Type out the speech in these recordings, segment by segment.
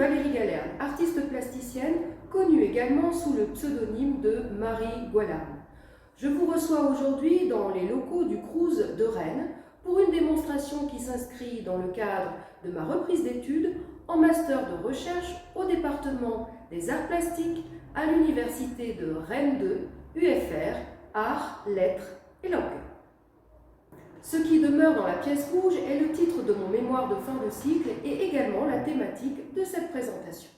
Valérie Galerne, artiste plasticienne, connue également sous le pseudonyme de Marie Goualarn. Je vous reçois aujourd'hui dans les locaux du Crous de Rennes pour une démonstration qui s'inscrit dans le cadre de ma reprise d'études en master de recherche au département des arts plastiques à l'université de Rennes 2, UFR, Arts, Lettres et Langues. Ce qui demeure dans la pièce rouge est le titre de mon mémoire de fin de cycle et également la thématique de cette présentation.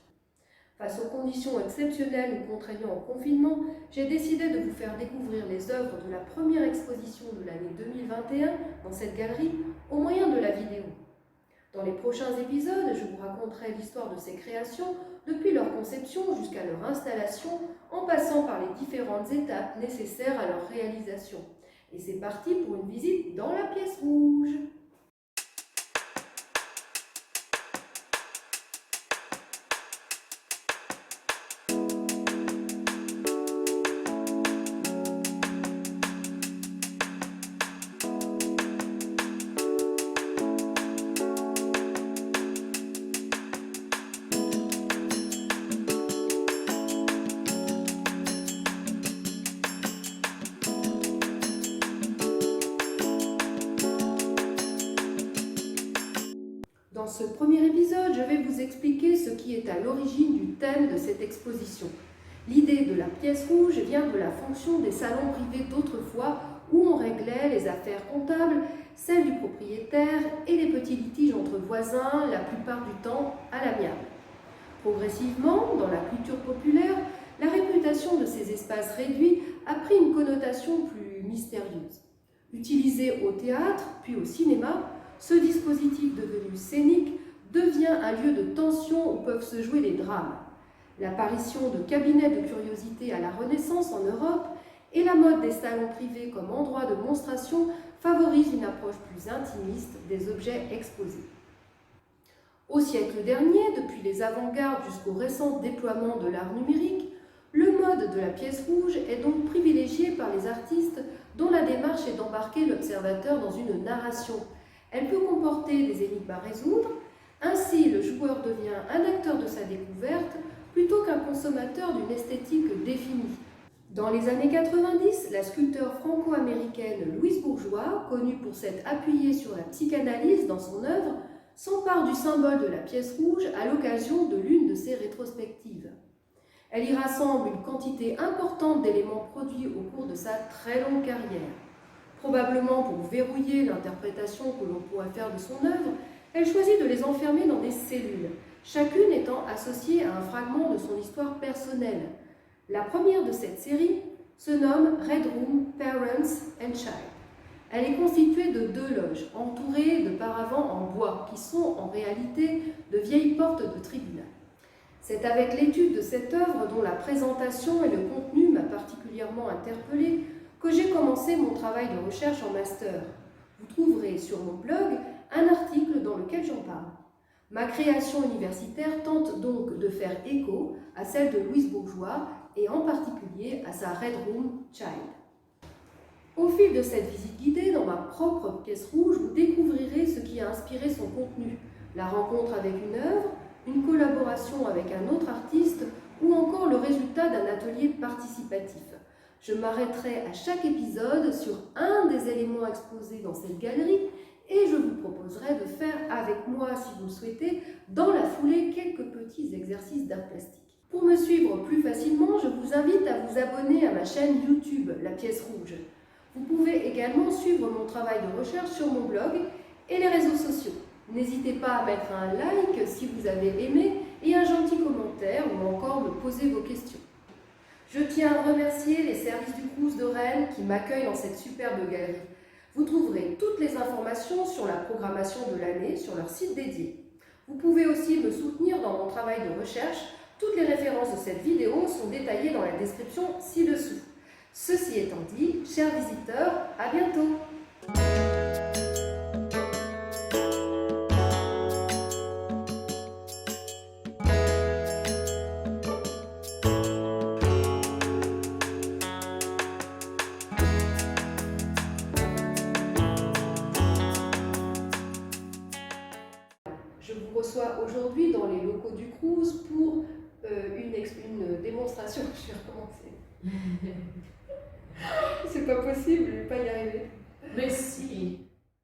Face aux conditions exceptionnelles nous contraignant au confinement, j'ai décidé de vous faire découvrir les œuvres de la première exposition de l'année 2021 dans cette galerie au moyen de la vidéo. Dans les prochains épisodes, je vous raconterai l'histoire de ces créations depuis leur conception jusqu'à leur installation en passant par les différentes étapes nécessaires à leur réalisation. Et c'est parti pour une visite dans la pièce rouge. Dans ce premier épisode, je vais vous expliquer ce qui est à l'origine du thème de cette exposition. L'idée de la pièce rouge vient de la fonction des salons privés d'autrefois où on réglait les affaires comptables, celles du propriétaire et les petits litiges entre voisins, la plupart du temps à l'amiable. Progressivement, dans la culture populaire, la réputation de ces espaces réduits a pris une connotation plus mystérieuse. Utilisé au théâtre, puis au cinéma, ce dispositif devenu scénique devient un lieu de tension où peuvent se jouer les drames. L'apparition de cabinets de curiosité à la Renaissance en Europe et la mode des salons privés comme endroit de monstration favorisent une approche plus intimiste des objets exposés. Au siècle dernier, depuis les avant-gardes jusqu'au récent déploiement de l'art numérique, le mode de la pièce rouge est donc privilégié par les artistes dont la démarche est d'embarquer l'observateur dans une narration. Elle peut comporter des énigmes à résoudre, ainsi le joueur devient un acteur de sa découverte plutôt qu'un consommateur d'une esthétique définie. Dans les années 90, la sculpteure franco-américaine Louise Bourgeois, connue pour s'être appuyée sur la psychanalyse dans son œuvre, s'empare du symbole de la pièce rouge à l'occasion de l'une de ses rétrospectives. Elle y rassemble une quantité importante d'éléments produits au cours de sa très longue carrière. Probablement pour verrouiller l'interprétation que l'on pourrait faire de son œuvre, elle choisit de les enfermer dans des cellules, chacune étant associée à un fragment de son histoire personnelle. La première de cette série se nomme Red Room, Parents and Child. Elle est constituée de 2 loges, entourées de paravents en bois, qui sont en réalité de vieilles portes de tribunal. C'est avec l'étude de cette œuvre, dont la présentation et le contenu m'a particulièrement interpellée, que j'ai commencé mon travail de recherche en master. Vous trouverez sur mon blog un article dans lequel j'en parle. Ma création universitaire tente donc de faire écho à celle de Louise Bourgeois et en particulier à sa Red Room Child. Au fil de cette visite guidée dans ma propre pièce rouge, vous découvrirez ce qui a inspiré son contenu, la rencontre avec une œuvre, une collaboration avec un autre artiste ou encore le résultat d'un atelier participatif. Je m'arrêterai à chaque épisode sur un des éléments exposés dans cette galerie et je vous proposerai de faire avec moi, si vous le souhaitez, dans la foulée quelques petits exercices d'art plastique. Pour me suivre plus facilement, je vous invite à vous abonner à ma chaîne YouTube, La Pièce Rouge. Vous pouvez également suivre mon travail de recherche sur mon blog et les réseaux sociaux. N'hésitez pas à mettre un like si vous avez aimé et un gentil commentaire ou encore me poser vos questions. Je tiens à remercier les services du Crous de Rennes qui m'accueillent dans cette superbe galerie. Vous trouverez toutes les informations sur la programmation de l'année sur leur site dédié. Vous pouvez aussi me soutenir dans mon travail de recherche. Toutes les références de cette vidéo sont détaillées dans la description ci-dessous. Ceci étant dit, chers visiteurs, à bientôt! Je vous reçois aujourd'hui dans les locaux du Crous pour une démonstration. Je vais recommencer. C'est pas possible, je ne vais pas y arriver. Mais si.